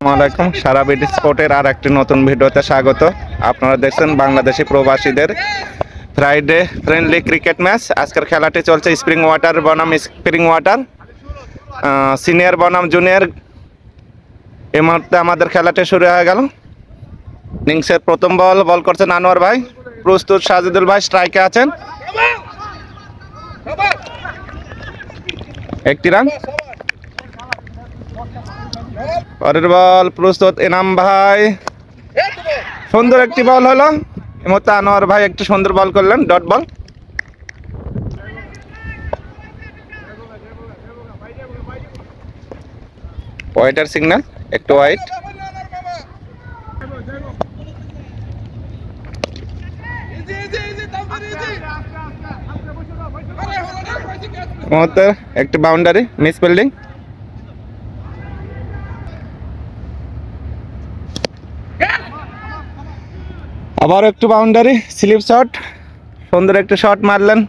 আসসালামাইকুম সারা বিডি স্পোর্টের আর একটি নতুন ভিডিওতে স্বাগত। আপনারা দেখছেন বাংলাদেশি প্রবাসীদের ফ্রাইডে ফ্রেন্ডলি ক্রিকেট ম্যাচ। আজকের খেলাটি চলছে স্প্রিং ওয়াটার বনাম স্প্রিং ওয়াটার, সিনিয়র বনাম জুনিয়র। এই মুহূর্তে আমাদের খেলাটি শুরু হয়ে গেল। ইনিংসের প্রথম বল করছেন আনোয়ার ভাই, প্রস্তুত সাজিদুল ভাই, স্ট্রাইকে আছেন, একটি রান। পরের বল প্রস্তুত এনাম ভাই, সুন্দর একটি বল হলো। এই মুহূর্তে আনোয়ার ভাই একটি সুন্দর বল করলেন, ডট বল। হোয়াইটের সিগন্যাল, একটু হোয়াইট। মুহূর্তে একটি বাউন্ডারি, মিস ফিল্ডিং। আবার একটু বাউন্ডারি, স্লিপ শট, সুন্দর একটি শট মারলেন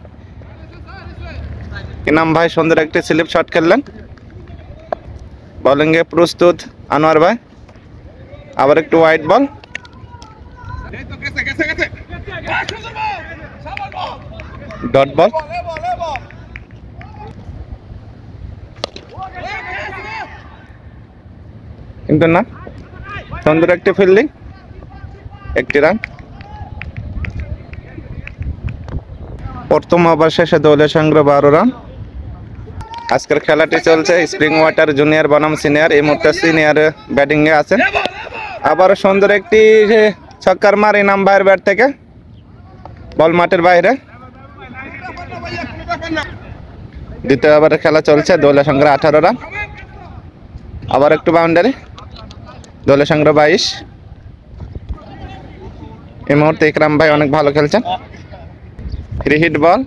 ইনাম ভাই, সুন্দর একটি স্লিপ শট খেললেন। বোলিংয়ে প্রস্তুত আনোয়ার ভাই, আবার একটু ওয়াইড বল, ডট বল। কিন্তু না, সুন্দর একটি ফিল্ডিং, একটি রান। প্রথম ওভার শেষে দলের সংগ্রহ 12 রান। আজকের খেলাটি চলছে স্প্রিং ওয়াটার জুনিয়র বনাম সিনিয়র। এই মুহূর্তে সিনিয়র ব্যাটিং এ আছেন। আবার সুন্দর একটি ছক্কার মার ইনাম ভাইয়ের ব্যাট থেকে, বল মাঠের বাইরে। দ্বিতীয় ওভারের খেলা চলছে, দলের সংগ্রহ 18 রান। আবার একটু বাউন্ডারি, দলের সংগ্রহ 22। এই মুহূর্তে ইকরাম ভাই অনেক ভালো খেলছেন। ফ্রি হিট বল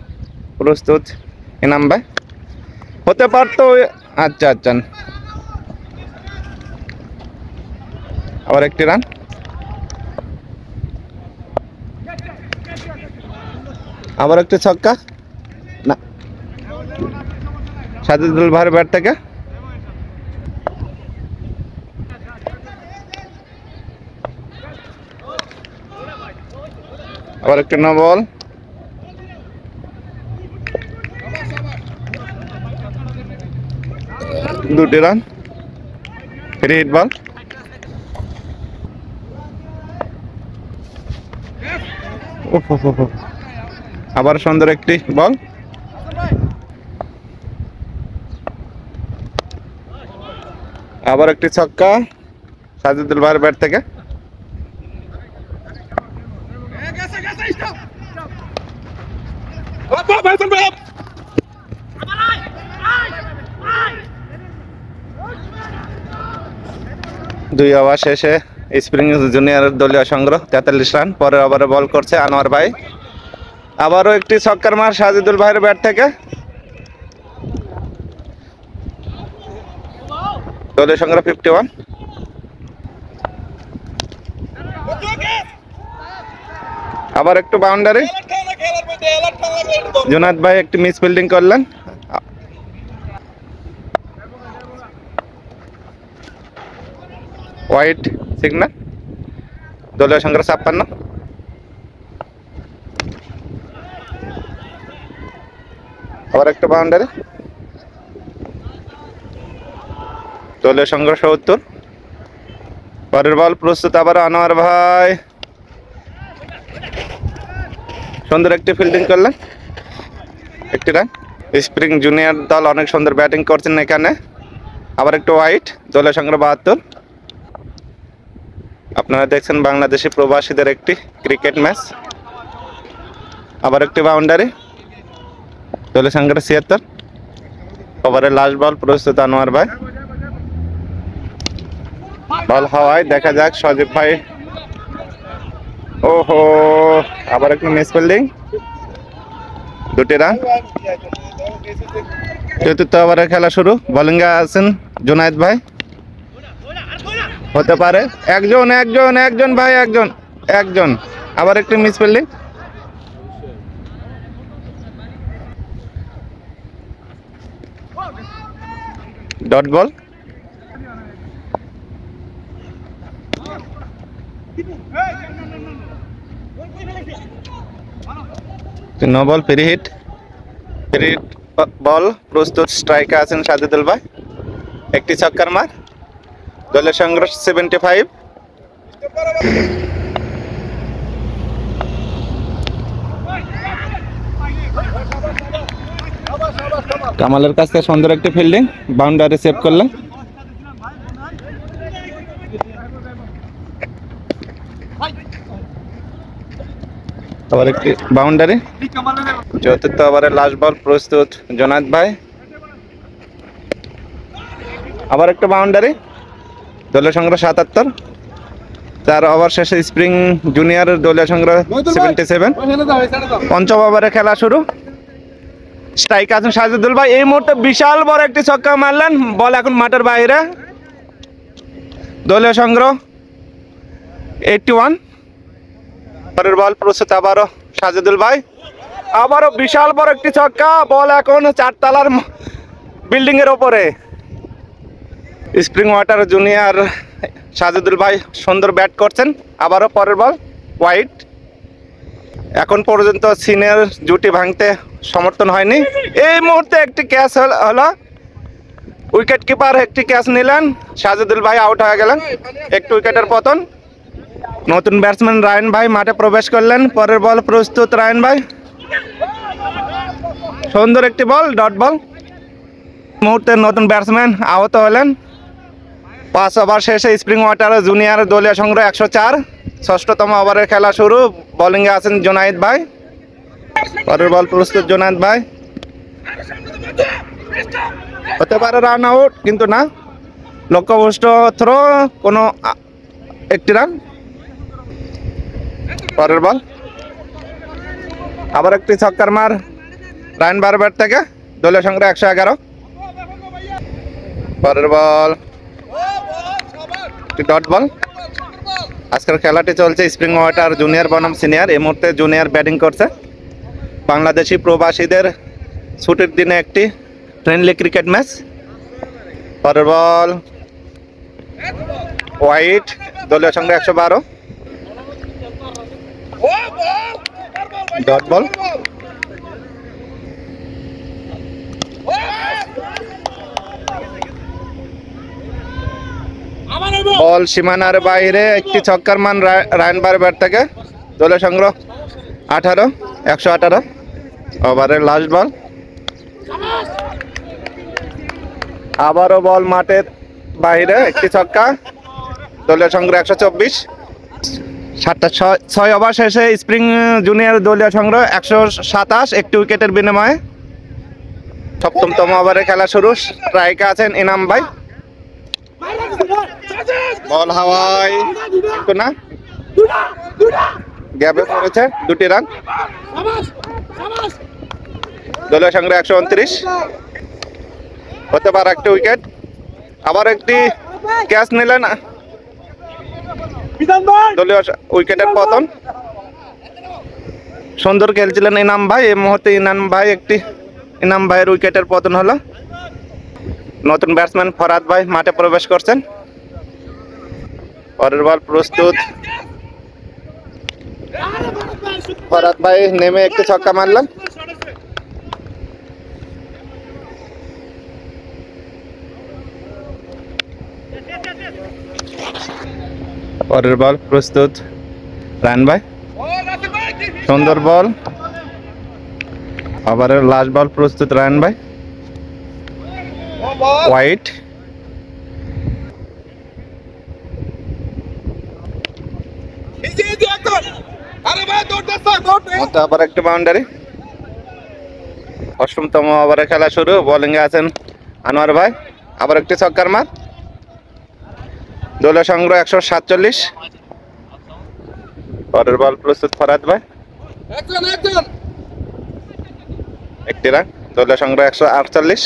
প্রস্তুত ইনাম ভাই, হতে পারতো। আচ্ছা, আবার একটি রান। আবার একটি ছক্কা, না, সাজিদুল ভাইয়ের ব্যাট থেকে। আবার একটি নো বল, দুটি রান। ফ্রি হিট বল, আবার সুন্দর একটি বল। আবার একটি ছক্কা সাজিদুল ভাইয়ের ব্যাট থেকে। দুই ওভার শেষে স্প্রিং জুনিয়র দলীয় সংগ্রহ 43 রান। পরের ওভারে বল করছে আনোয়ার ভাই, আবারও একটি ছক্কার মার সাজিদুল ভাইয়ের ব্যাট থেকে। দলীয় সংগ্রহ 51। আবার একটু বাউন্ডারি, জুনাদ ভাই একটি মিস ফিল্ডিং করলেন। হোয়াইট সিগন্যাল, দলীয় সংগ্রহ 56। আবার একটা বাউন্ডারি, দলীয় সংগ্রহ 70। পরের বল প্রস্তুত আবার আনোয়ার ভাই, সুন্দর একটি ফিল্ডিং করলেন, একটি রান। স্প্রিং জুনিয়র দল অনেক সুন্দর ব্যাটিং করছেন এখানে। আবার একটু হোয়াইট, দলীয় সংগ্রহ 72। আপনারা দেখছেন বাংলাদেশি প্রবাসীদের একটি ক্রিকেট ম্যাচ। আবার একটি বাউন্ডারি, দলীয় সংগ্রহ 76। ওভারের লাস্ট বল প্রস্তুত আনোয়ার ভাই, বল হাওয়ায়, দেখা যাক সজীব ভাই। ওহো, আবার একটু মিস ফিল্ডিং, দুটি রান। চতুর্থ ওভারের খেলা শুরু। বোলিংয়ে আছেন জুনায়েদ ভাই, হতে পারে। একজন ভাই, একজন। আবার একটু miss fielding, dot ball. No ball free hit बल प्रस्तुत स्ट्राइके आছেন সাজিদুল ভাই একটি ছক্কার মার দলের সংগ্রহ 75 কামালের কাছ থেকে সুন্দর একটি ফিল্ডিং বাউন্ডারি সেভ করলেন আবার একটি বাউন্ডারি চতুর্থ ওভারের লাস্ট বল প্রস্তুত জোনায়েদ ভাই আবার একটা বাউন্ডারি দলীয় সংগ্রহ 77 চার ওভার শেষে স্প্রিং জুনিয়র দলীয় সংগ্রহ 77 পঞ্চম ওভারে খেলা শুরু স্ট্রাইক আছেন সাজিদুল ভাই এই মুহূর্তে বিশাল বড় একটি ছক্কা মারলেন বল এখন মাঠের বাইরে দলীয় সংগ্রহ 81 পরের বল প্রস্তুত আবারও সাজিদুল ভাই আবারও বিশাল বড় একটি ছক্কা বল এখন চারতলার বিল্ডিং এর উপরে স্প্রিং ওয়াটার জুনিয়র সাজিদুল ভাই সুন্দর ব্যাট করছেন আবারও পরের বল ওয়াইড এখন পর্যন্ত সিনিয়র জুটি ভাঙতে সমর্থন হয়নি এই মুহূর্তে একটি ক্যাচ হলো উইকেট কিপার একটি ক্যাচ নিলেন সাজিদুল ভাই আউট হয়ে গেলেন একটি উইকেটের পতন নতুন ব্যাটসম্যান রায়ন ভাই মাঠে প্রবেশ করলেন পরের বল প্রস্তুত রায়ন ভাই সুন্দর একটি বল ডট বল মুহূর্তে নতুন ব্যাটসম্যান আহত হলেন 5 ওভার শেষে স্প্রিং ওয়াটার জুনিয়র দলীয় সংগ্রহ 104 ষষ্ঠতম ওভারের খেলা শুরু বোলিংয়ে আছেন জোনায়েদ ভাই পরের বল প্রস্তুত জোনায়েদ ভাই হতে পারে রান আউট কিন্তু না লক্ষ্যভ্রষ্ট থ্রো কোনো একটি রান পরের বল আবার একটি ছক্কার মার রায়ন ভাইয়ের ব্যাট থেকে দলীয় সংগ্রহ 111 পরের বল ডট বল আজকের খেলাটি চলছে স্প্রিং ওয়াটার জুনিয়র বনাম সিনিয়র এই মুহূর্তে জুনিয়র ব্যাটিং করছে বাংলাদেশি প্রবাসীদের ছুটির দিনে একটি ফ্রেন্ডলি ক্রিকেট ম্যাচ পরের বল হোয়াইট দলীয় সংগ্রহ 112 ডট বল বল সীমানার বাইরে একটি ছক্কার মান রায়ন ভাইয়ের ব্যাট থেকে দলীয় সংগ্রহ 118 ওভারের লাস্ট বল আবারও বল মাঠের বাইরে একটি ছক্কা দলীয় সংগ্রহ 124 6 ওভার শেষে স্প্রিং জুনিয়র দলীয় সংগ্রহ 127 একটি উইকেটের বিনিময়ে সপ্তমতম ওভারে খেলা শুরু স্ট্রাইকে আছেন ইনাম ভাই বল হাওয়ায় তো না গ্যাপে পড়েছে দুটি রান দলীয় সংগ্রহ 129 হতে পারে একটি উইকেট আবার একটি ক্যাচ নিলেন দলীয় উইকেটের পতন সুন্দর খেলছিলেন ইনাম ভাই এই মুহূর্তে ইনাম ভাইয়ের উইকেটের পতন হলো নতুন ব্যাটসম্যান ফরহাদ ভাই মাঠে প্রবেশ করছেন পরের বল প্রস্তুত ফরহাদ ভাই নেমে একটি ছক্কা মারলেন পরের বল প্রস্তুত রায়ন ভাই সুন্দর বল ওভারের লাস্ট বল প্রস্তুত রায়ন ভাই হোয়াইট আবার একটা বাউন্ডারি অষ্টমতম ওভারে খেলা শুরু বোলিংয়ে আছেন আনোয়ার ভাই আবার একটি ছক্কার মার দলীয় সংগ্রহ 147 পরের বল প্রস্তুত ফরহাদ ভাই একটি রান দলীয় সংগ্রহ 148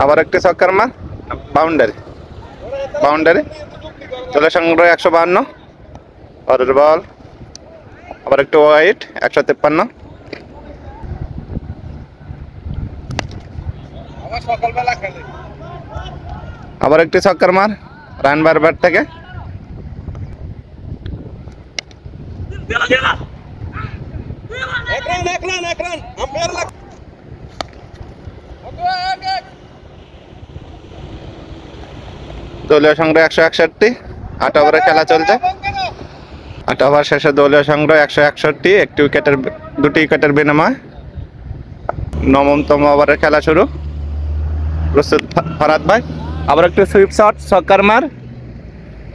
আবার একটি ছক্কার মার বাউন্ডারি দলীয় সংগ্রহ 152 পরের বল আবার একটু ওয়াইড 153 সকালবেলা খেলে আবার একটি ছক্কার মার রানবার ব্যাট থেকে। দলীয় সংগ্রহ 161, 8 ওভারে খেলা চলছে। 8 ওভার শেষে দলীয় সংগ্রহ 161, দুটি উইকেটের বিনিময়। নবমতম ওভারের খেলা শুরু। প্রস্তুত ফরাদ ভাই। আবার একটু সুইপ শট, ছক্কার মার।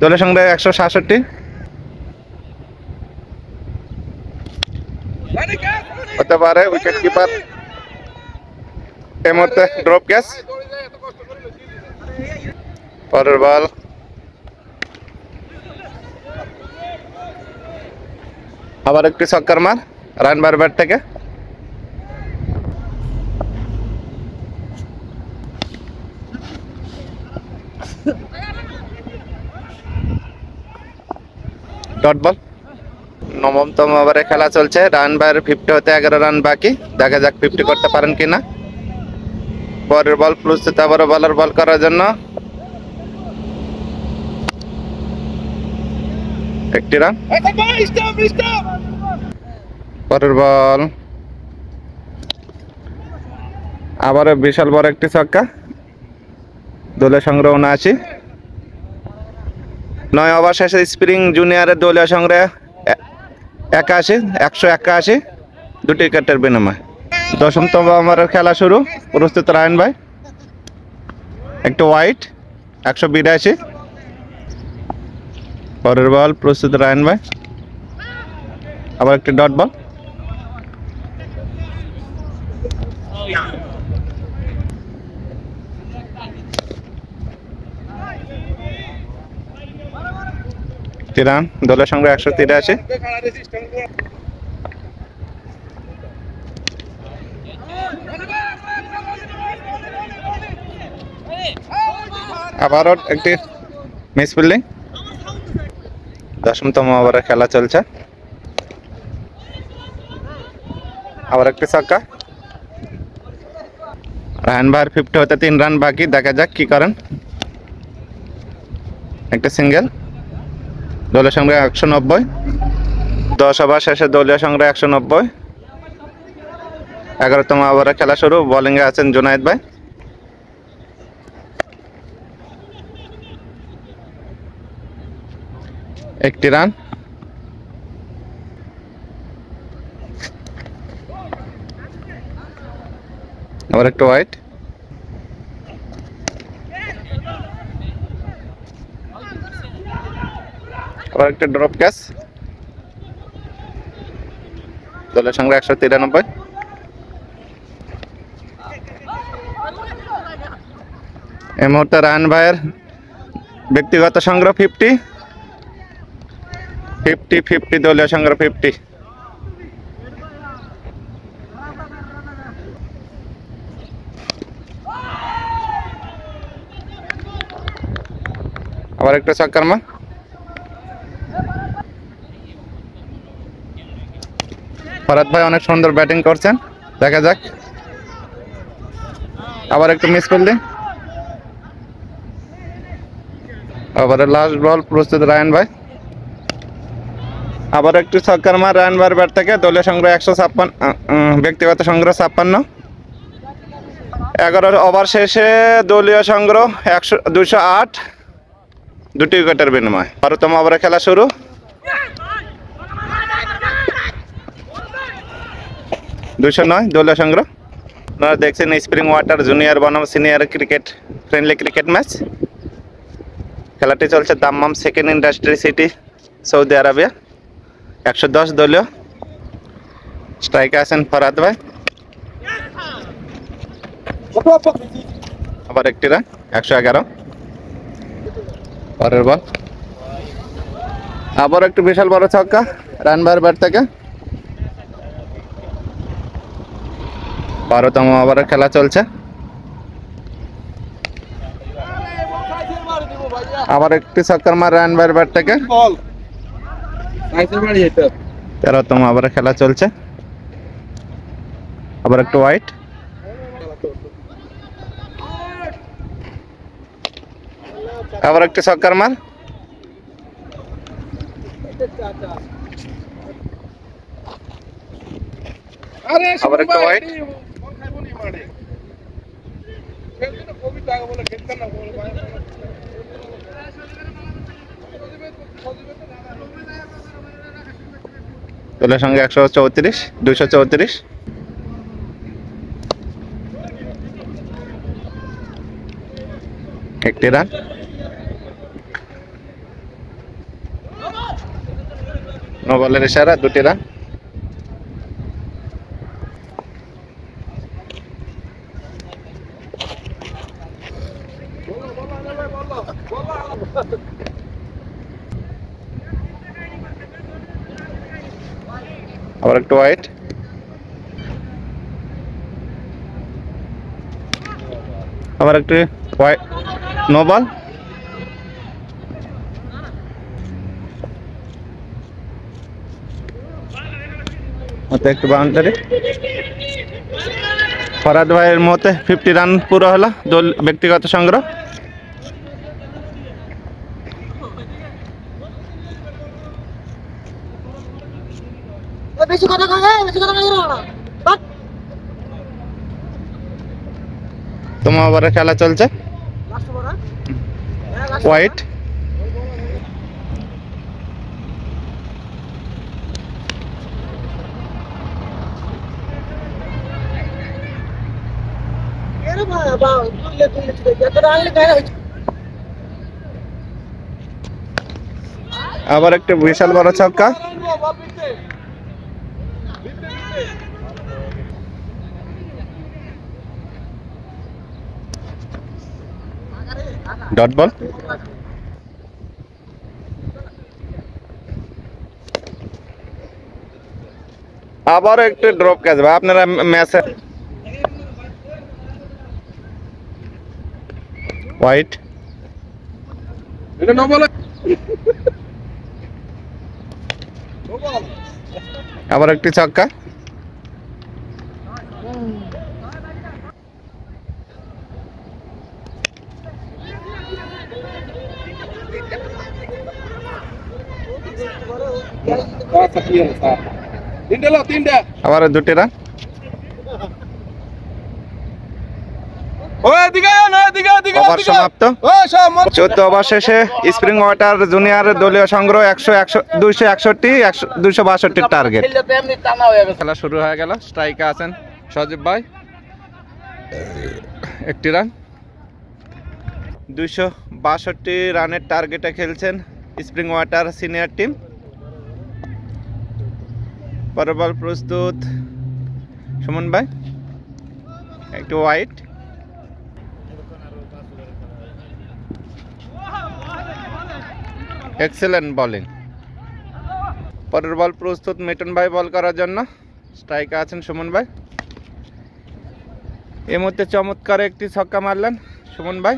দলীয় সংগ্রহ 167। হতে পারে উইকেট কিপার এই মুহূর্তে ড্রপ ক্যাচ। পরের বল। আবার একটি ছক্কার মার রানবার ব্যাট থেকে। Dot ball. নবমতম ওভারে খেলা চলছে। রানবার 50 হতে 11 রান বাকি। দেখা যাক 50 করতে পারেন কিনা। পরের বল। প্রস্তুত আবারও বলার বল করার জন্য। একটি রান। পরের বল। আবারও বিশাল বড় একটি ছক্কা। দলীয় সংগ্রহ 79। 9 ওভার শেষে স্প্রিং জুনিয়রের দলীয় সংগ্রহ 181, দুটি উইকেটের বিনিময়। 10তম ওভারের খেলা শুরু। প্রস্তুত রায়ন ভাই। একটু ওয়াইড 182। পরের বল। প্রস্তুত রায়ন ভাই। আবার একটি ডট বল। রান। দলের সঙ্গে 183। আবারও একটি মিস ফিল্ডিং। 10তম ওভারে খেলা চলছে। আবার একটি ছক্কা। রায়ন ভাইয়ের 50 হতে 3 রান বাকি। দেখা যাক কি করেন। একটা সিঙ্গেল। দলীয় সংগ্রহ 190। 10 ওভার শেষে দলীয় সংগ্রহ 190। 11তম ওভারে খেলা শুরু। বোলিংয়ে আছেন জুনায়েদ ভাই। একটি রান। আবার একটু ওয়াইড। আবার একটা ড্রপ ক্যাচ। দলের সংগ্রহ 193। এই মুহূর্তে রায়ন ভাইয়ের ব্যক্তিগত সংগ্রহ 50। দলীয় সংগ্রহ 50। আবার একটা ছক্কার মার। ফরাদ ভাই অনেক সুন্দর ব্যাটিং করছেন। দেখা যাক। আবার একটু মিস ফিল্ডিং। আবার লাস্ট বল। প্রস্তুত রায়ন ভাই। আবার একটু ছক্কার মার রায়ন ভাইয়ের ব্যাট থেকে। দলীয় সংগ্রহ 156, ব্যক্তিগত সংগ্রহ 56। 11 ওভার শেষে দলীয় সংগ্রহ 208, দুটি উইকেটের বিনিময়। 12তম ওভারে খেলা শুরু। দলীয় সংগ্রহ। আপনারা দেখছেন স্প্রিং ওয়াটার জুনিয়র বনাম সিনিয়র ফ্রেন্ডলি ক্রিকেট ম্যাচ। খেলাটি চলছে Dammam second industry city, Saudi Arabia. 110 দলীয়। স্ট্রাইকে আছেন ফরাদ ভাই। আবার একটি রান। 111। পরের বল। আবার একটু বিশাল বড় ছক্কা রান ভাইয়ের ব্যাট থেকে। 12তম ওভারে খেলা চলছে। আবার একটি ছক্কার মার রান ভাইয়ের ব্যাট থেকে। 13তম ওভারে খেলা চলছে। আবার একটু ওয়াইড। আবার একটি ছক্কার মার। আবার একটা ওয়াইড। দলের সঙ্গে 134, 234। একটি রান। নো বলের ইশারা, 2টি রান। আবার একটু ওয়াইড। আবার একটু ওয়াইড, নো বল। একটু বাউন্ডারি। ফরাদ ভাইয়ের মতে 50 রান পুরো হলো দল ব্যক্তিগত সংগ্রহ। তোমার ওভারে খেলা চলছে। হোয়াইট। আবার একটা বিশাল বড় ছক্কা। Dot ball. আবার একটু ড্রপ ক্যাচ ভাই আপনারা ম্যাচে। হোয়াইট। আবার একটি ছক্কা। আবার 2টি রান। ওভার সমাপ্ত। 14 ওভার শেষে স্প্রিং ওয়াটার জুনিয়র দলীয় সংগ্রহ 261, 262 টার্গেট। খেলা শুরু হয়ে গেল। স্ট্রাইকে আছেন সজীব ভাই, একটি রান। 262 রানের টার্গেটে খেলছেন স্প্রিং ওয়াটার সিনিয়র টিম। পরের বল প্রস্তুত সুমন ভাই, একটু ওয়াইড। Excellent bowling. পরের বল প্রস্তুত মিটন ভাই বল করার জন্য। স্ট্রাইকে আছেন সুমন ভাই। এই মুহূর্তে চমৎকার একটি ছক্কা মারলেন সুমন ভাই।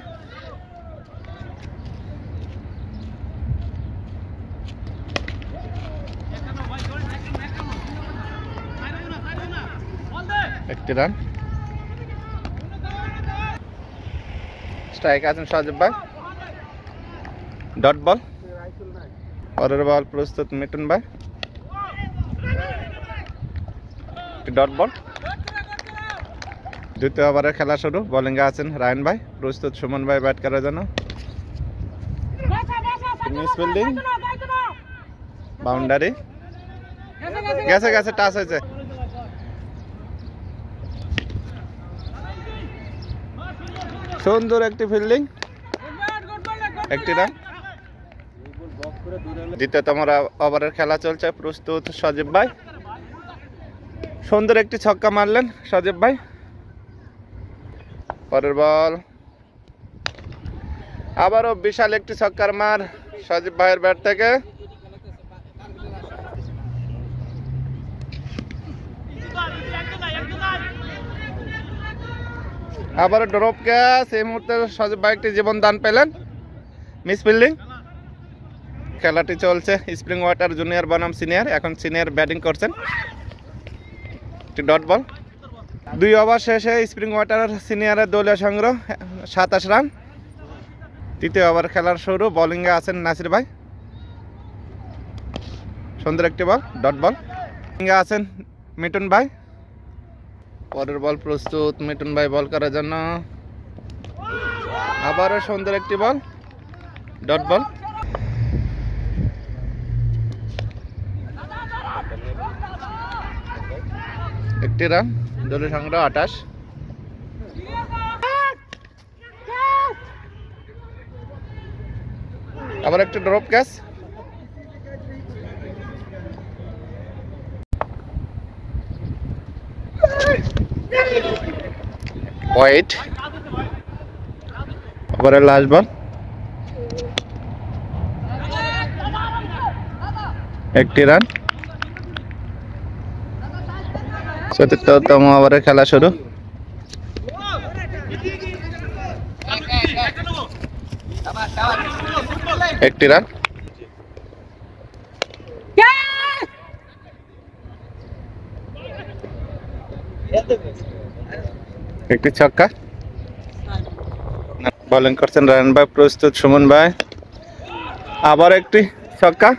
একটি রান। স্ট্রাইকে আছেন সজীব ভাই। Dot ball. পরের বল প্রস্তুত মিটন ভাই। Dot ball. দ্বিতীয় ওভারের খেলা শুরু। বোলিংয়ে আছেন রায়ন ভাই। প্রস্তুত সুমন ভাই ব্যাট করার জন্য। মিস ফিল্ডিং, বাউন্ডারি, গেছে গেছে, টাচ হয়েছে। সুন্দর একটি ফিল্ডিং, একটি রান। দ্বিতীয়তম ওভারের খেলা চলছে। প্রস্তুত সজীব ভাই। সুন্দর একটি ছক্কা মারলেন সজীব ভাই। পরের বল আবারও বিশাল একটি ছক্কার মার সজীব ভাইয়ের ব্যাট থেকে। আবারও ড্রপ ক্যাচ। এই মুহূর্তে সজীব ভাই একটি জীবন দান পেলেন। Miss fielding. খেলাটি চলছে স্প্রিং ওয়াটার জুনিয়র বনাম সিনিয়র। এখন সিনিয়র ব্যাটিং করছেন। Dot ball. 2 ওভার শেষে স্প্রিং ওয়াটার সিনিয়রের দলীয় সংগ্রহ 27 রান। তৃতীয় ওভার খেলার শুরু। বোলিংয়ে আছেন নাসির ভাই, সুন্দর একটি বল, ডট বল। বোলিংয়ে আছেন মিটুন ভাই, পরের বল প্রস্তুত মিটুন ভাই বল করার জন্য। আবারও সুন্দর একটি বল, ডট বল। একটি রান, দলীয় সংগ্রহ 28। আবার একটি ড্রপ ক্যাচ, ওয়েট। ওভারের লাস্ট বল, একটি রান। 74তম ওভারে খেলা শুরু। একটি রান, একটি ছক্কা। বোলিং করছেন রায়হান ভাই, প্রস্তুত সুমন ভাই। আবার একটি ছক্কা।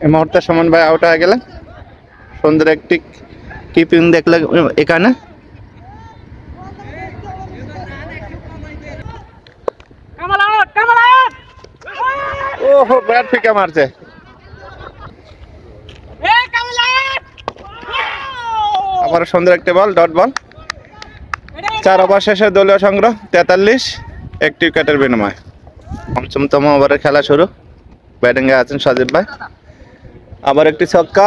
এই মুহূর্তে সুমন ভাই আউট হয়ে গেলেন। সুন্দর একটি কিপিং দেখলে এখানে। ওহো, ব্যাট ফিকা মারছে। আবার সুন্দর একটি বল, ডট বল। 4 ওভার শেষে দলীয় সংগ্রহ 43, একটি উইকেটের বিনিময়। ৫ম ওভারে খেলা শুরু। ব্যাটিংয়ে আছেন সজীব ভাই। আবার একটি ছক্কা,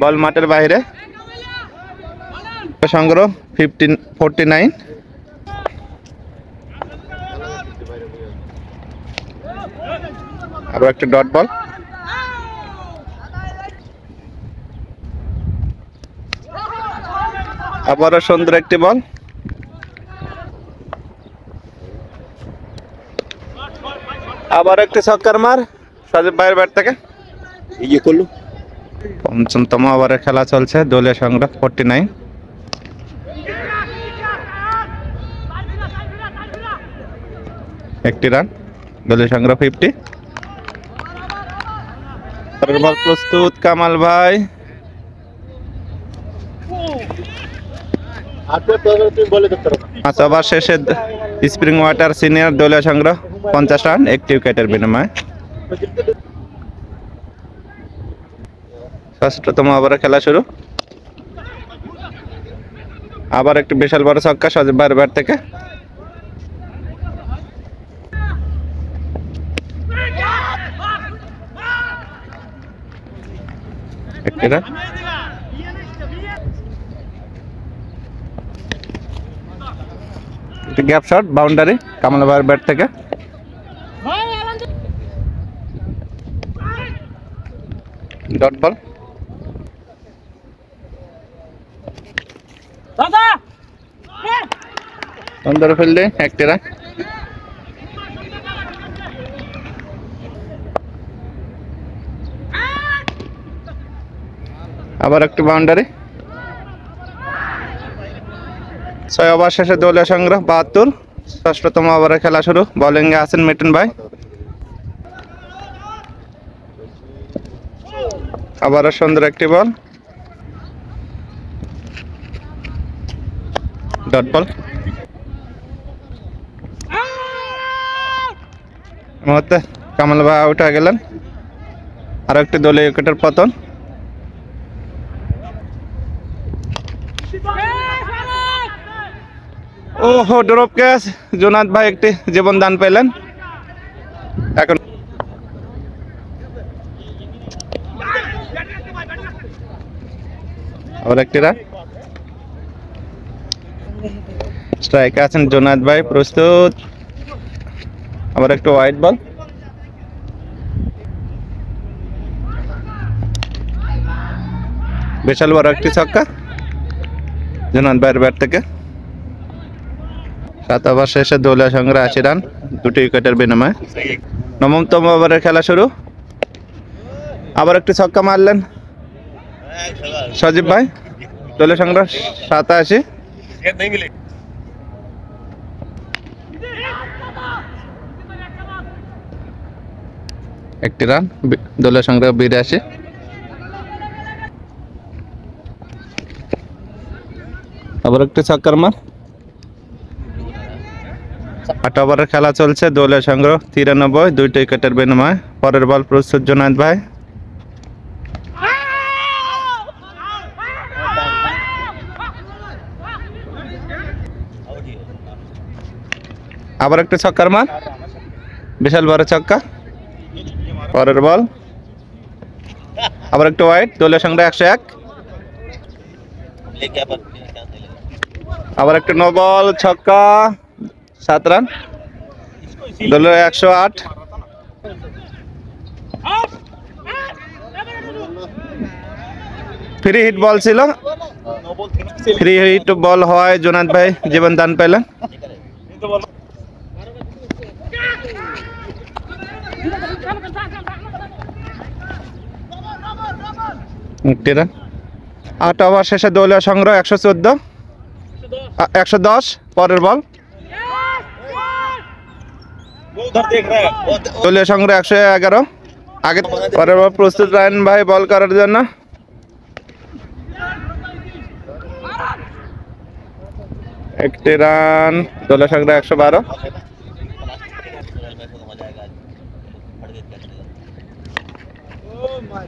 বল মাঠের বাইরে। সংগ্রহ 49। আবার একটি ডট বল। আবারও সুন্দর একটি বল। আবার একটি ছক্কার মার সজীব ভাইয়ের ব্যাট থেকে। ইয়ে করলো। ৫ম ওভারে খেলা চলছে, দলীয় সংগ্রহ 49। একটি রান, দলীয় সংগ্রহ 50। পরের বল প্রস্তুত কামাল ভাই। 5 ওভার শেষে স্প্রিং ওয়াটার সিনিয়র দলীয় সংগ্রহ 50 রান, একটি উইকেটের বিনিময়। ৬ষ্ঠতম ওভারে খেলা শুরু। আবার একটি বিশাল বড় ছক্কা সজীব ভাইয়ের ব্যাট থেকে। একটি run. Gap shot, boundary Kamal ভাইয়ের ব্যাট থেকে। Dot ball. সুন্দর ফিল্ডিং, একটি রান। আবার একটি বাউন্ডারি। 6 ওভার শেষে দলীয় সংগ্রহ 72, ৬ষ্ঠতম ওভারে খেলা শুরু। বোলিংয়ে আছেন মিটুন ভাই। আবারও সুন্দর একটি বল, ডট বল। মুহূর্তে কামাল ভাই আউট হয়ে গেলেন। আরো একটি দলীয় উইকেটের পতন। ওহো, ড্রপ ক্যাচ। জোনাদ ভাই একটি জীবন দান পেলেন। এখন আবার একটি রান। স্ট্রাইকে আছেন জোনাদ ভাই, প্রস্তুত। আবার একটু ওয়াইড বল। বিশাল বড় একটি ছক্কা জোনাদ ভাইয়ের ব্যাট থেকে। 7 ওভার শেষে দলীয় সংগ্রহ 80 রান, 2টি উইকেটের বিনিময়ে। 9তম ওভারের খেলা শুরু। আবার একটি ছক্কা মারলেন সজীব ভাই, দলীয় সংগ্রহ 87। একটি রান, দলীয় সংগ্রহ 82। আবার একটি ছক্কার মার। 8 ওভারের খেলা চলছে, দলীয় সংগ্রহ 93, 2টি উইকেটের বিনিময়ে। পরের বল প্রস্তুত জুনায়েদ ভাই। আবার একটি ছক্কার মার, বিশাল বড় ছক্কা। পরের বল আবার একটু ওয়াইড, দলীয় সংগ্রহ 101। আবার একটু নো বল, ছক্কা, 7 রান, দলীয় 108। ফ্রি হিট বল ছিল, ফ্রি হিট বল হয়, জুনায়েদ ভাই জীবন দান পেলেন। একটি রান। 8 ওভার শেষে দলীয় সংগ্রহ 110। পরের বল দলীয় সংগ্রহ 111 আগে। পরের বল প্রস্তুত রায়ন ভাই বল করার জন্য। একটি রান, দলীয় সংগ্রহ 112।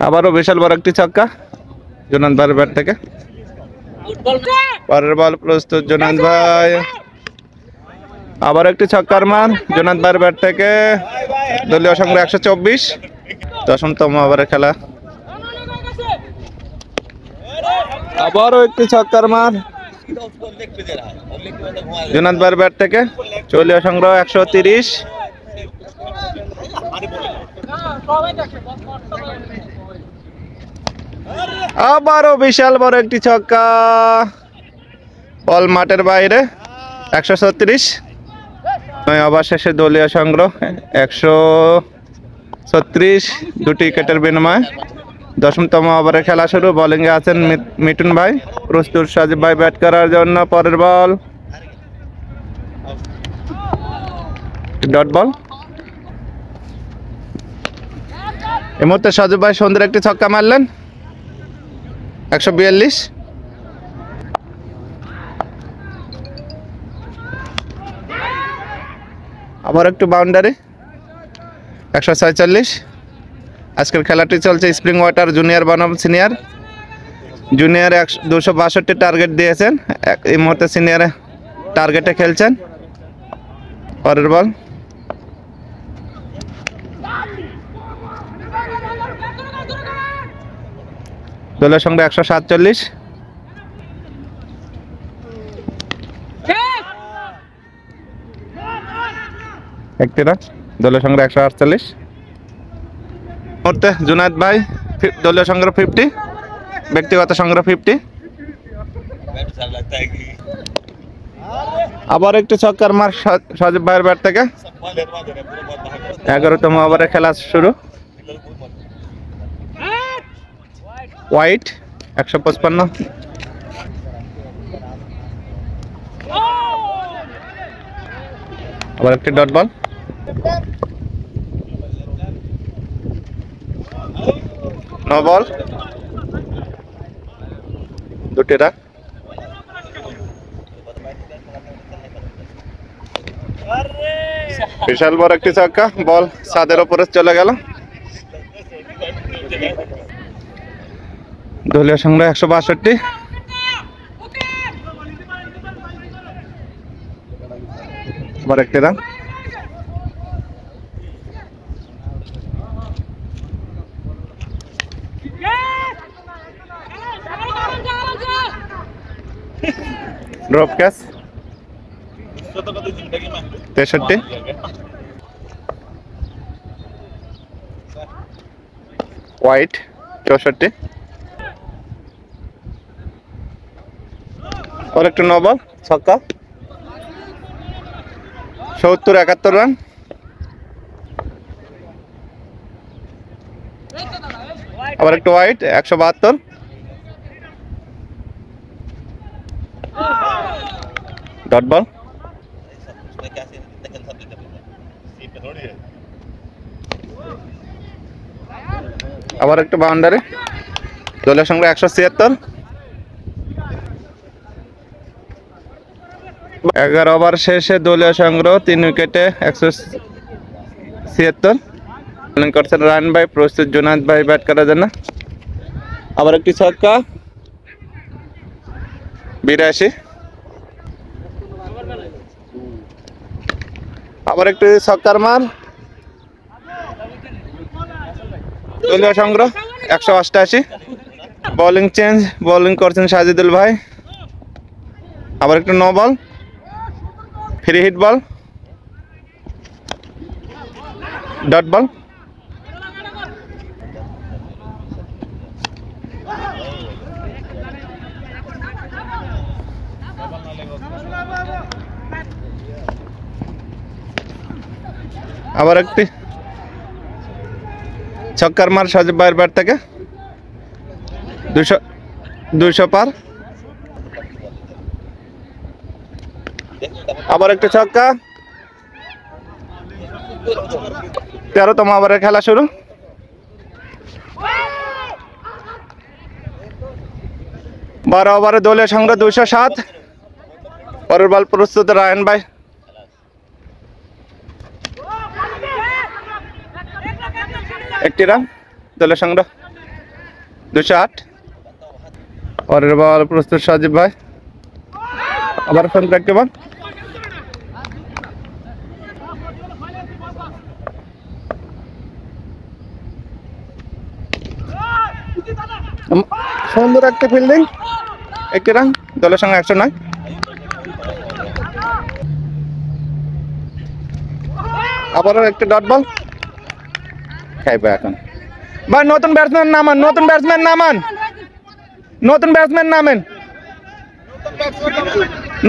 আবারও বিশাল বড় একটি ছক্কা জুনায়েদ ভাইয়ের ব্যাট থেকে। পরের বল প্রস্তুত জুনায়েদ ভাই, আবার একটি ছক্কার মান জুনায়েদ ভাইয়ের ব্যাট থেকে। দলীয় সংগ্রহ 124। 10তম ওভারের খেলা। আবারও একটি ছক্কার মান জুনায়েদ ভাইয়ের ব্যাট থেকে। দলীয় সংগ্রহ 130। আবারও বিশাল বড় একটি ছক্কা, বল মাঠের বাইরে। 136। 9 ওভার শেষে দলীয় সংগ্রহ 136, 2টি উইকেটের বিনিময়ে। 10তম ওভারে খেলা শুরু। বোলিংয়ে আছেন মিঠুন ভাই, প্রস্তুত সজীব ভাই ব্যাট করার জন্য। পরের বল ডট বল। এই মুহূর্তে সজীব ভাই সুন্দর একটি ছক্কা মারলেন, 142। আবার একটু বাউন্ডারি, 146। আজকের খেলাটি চলছে স্প্রিং ওয়াটার জুনিয়র বনাম সিনিয়র। জুনিয়র 262 টার্গেট দিয়েছেন, এই মুহূর্তে সিনিয়র টার্গেটে খেলছেন। পরের বল দলের সঙ্গে 147। একটি রান, দলের সঙ্গে 148। মুহূর্তে জুনায়েদ ভাই দলীয় সংগ্রহ 50, ব্যক্তিগত সংগ্রহ 50। আবার একটু ছক্কার মার সজীব ভাইয়ের ব্যাট থেকে। 11তম ওভারে খেলা শুরু। হোয়াইট 155। আবার একটি ডট বল। নো বল, 2টি রান। বিশাল বড় একটি ছক্কা, বল ছাদের উপরে চলে গেল। দলীয় সংগ্রহ 162। আবার একটি রান। Drop catch 63। হোয়াইট 64। और एक नो बॉल छक्का 70-71 রান। আবার একটু হোয়াইট 172। Dot ball. আবার একটু বাউন্ডারি। দলীয় সংগ্রহ 176। 11 ওভার শেষে দলীয় সংগ্রহ 3 উইকেটে 176। বোলিং করছেন রান ভাই, প্রস্তুত জুনায়েদ ভাই ব্যাট করার জন্য। আবার একটি ছক্কা 82। আবার একটি ছক্কার মার। দলীয় সংগ্রহ 188। বোলিং চেঞ্জ, বোলিং করছেন সাজিদুল ভাই। আবার একটু নো বল, ফ্রি হিট বল, ডট বল। আবার একটি ছক্কার মার সাজিব ভাইয়ের ব্যাট থেকে। 200 পার। আবার একটি ছক্কা। 13তম ওভারের খেলা শুরু। বারো ওভারে দলীয় সংগ্রহ 207। পরের বল প্রস্তুত রায়ন ভাই। একটি রান, দলীয় সংগ্রহ 208। পরের বল প্রস্তুত সাজিব ভাই। আবার ফোন একটি বল। সুন্দর একটা ফিল্ডিং, একটি রান, দলের সঙ্গে 109। আবারও একটি ডট বল। খাইবে এখন ভাই। নতুন ব্যাটসম্যান নামান, নতুন ব্যাটসম্যান নামান, নতুন ব্যাটসম্যান নামেন,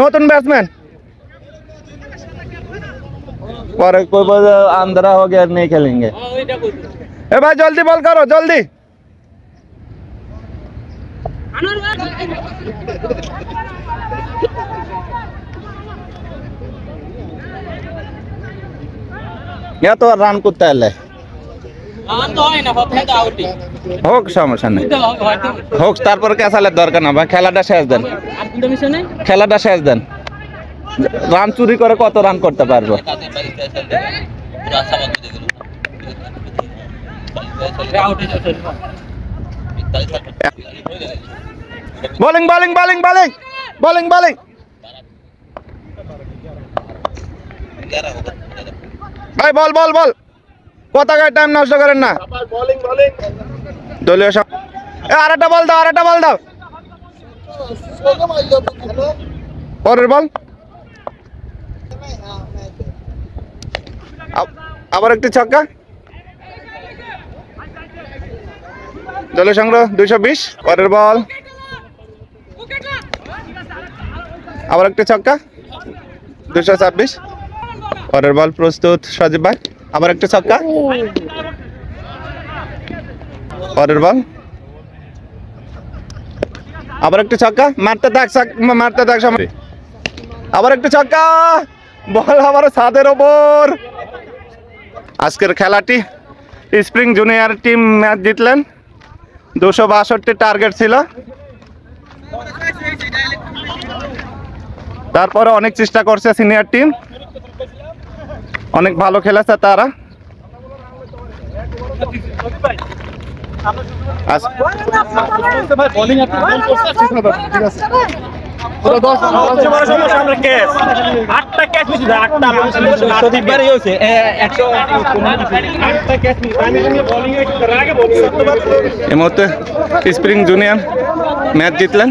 নতুন ব্যাটসম্যান। পরে कोई अंधेरा हो गया नहीं खेलेंगे। ए भाई जल्दी बॉल करो जल्दी। या तो রান করতে এলে হোক, সমস্যা নেই, হোক। তারপর ক্যাসালের দরকার না ভাই, খেলাটা শেষ দেন, খেলাটা শেষ দেন। রান চুরি করে কত রান করতে পারবো? Bowling bowling bowling bowling bowling bowling. ভাই বল বল বল, কোথাকার টাইম নষ্ট করেন না। দলীয় আরেকটা বল দাও, আরেকটা বল দাও। পরের বল। আবার একটি ছক্কা। দলীয় সংগ্রহ 220। পরের বল। আবার একটি ছক্কা 226। পরের বল প্রস্তুত সাজিব ভাই। আবার একটি ছক্কা। পরের বল। আবার একটি ছক্কা, মারতে থাক মারতে থাক সামনে। আবার একটি ছক্কা, বল আবার ছাদের ওপর। আজকের খেলাটি স্প্রিং জুনিয়র টিম ম্যাচ জিতলেন। 262 টার্গেট ছিল, তারপরে অনেক চেষ্টা করছে সিনিয়র টিম, অনেক ভালো খেলেছে তারা। এই মুহূর্তে স্প্রিং জুনিয়র ম্যাচ জিতলেন।